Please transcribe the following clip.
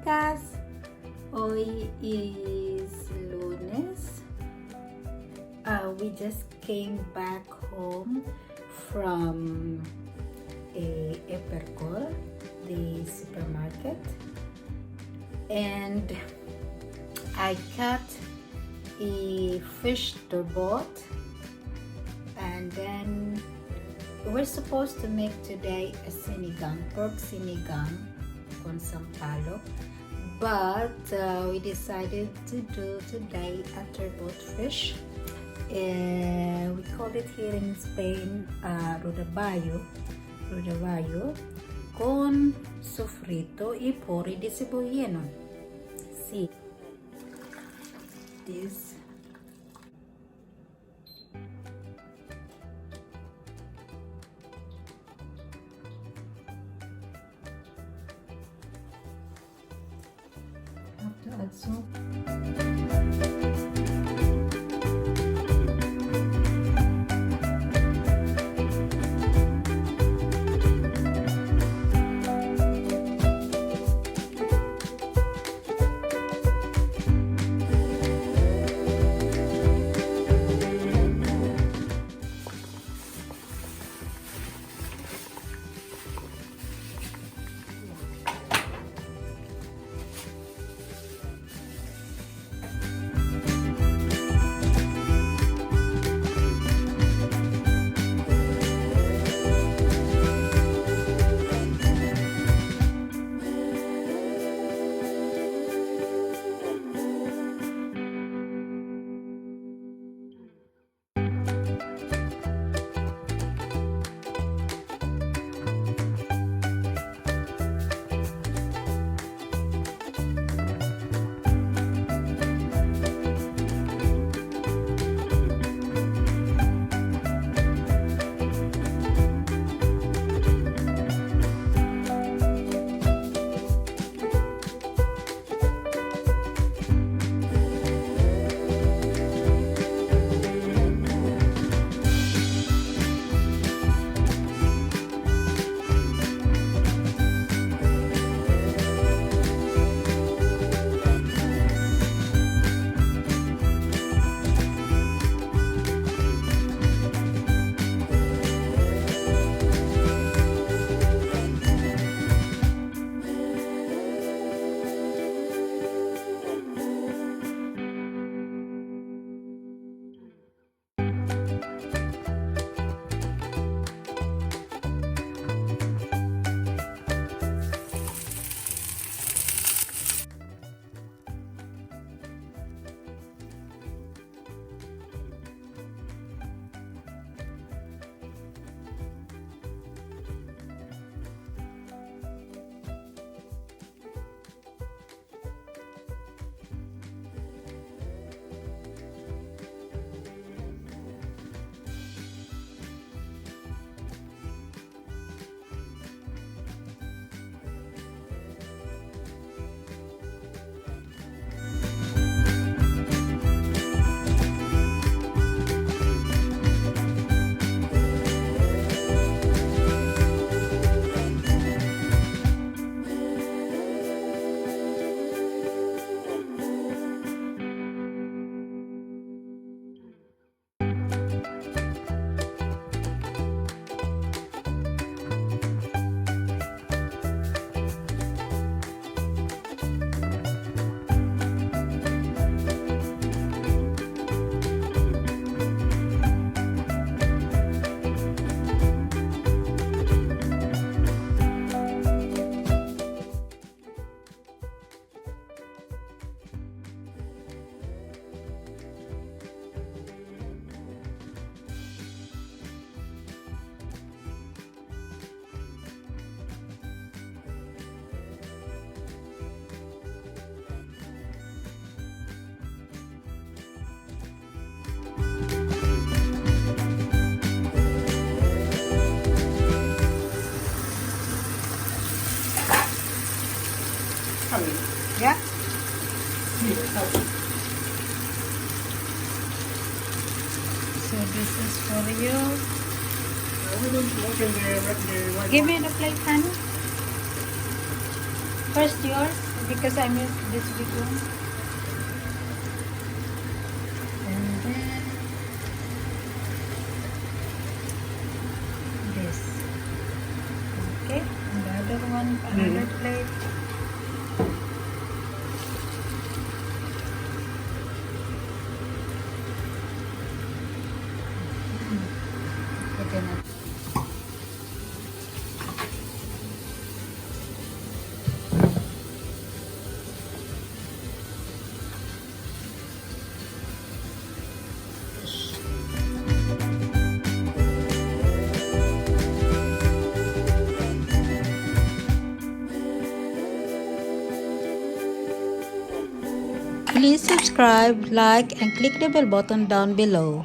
chicas. Hoy is lunes. We just came back home from a Epercol, the supermarket, and I cut a fish turbot, and then we're supposed to make today a sinigang, pork sinigang con sampalok, but we decided to do today a turbot fish. We call it here in Spain rodaballo con sofrito y pori de cebollino. See this. Have to add salt. Yeah. So this is for you. Give me the plate, honey. First yours. because I missed this big one. And then this. Okay, and the other one, another plate. Put in it. Please subscribe, like, and click the bell button down below.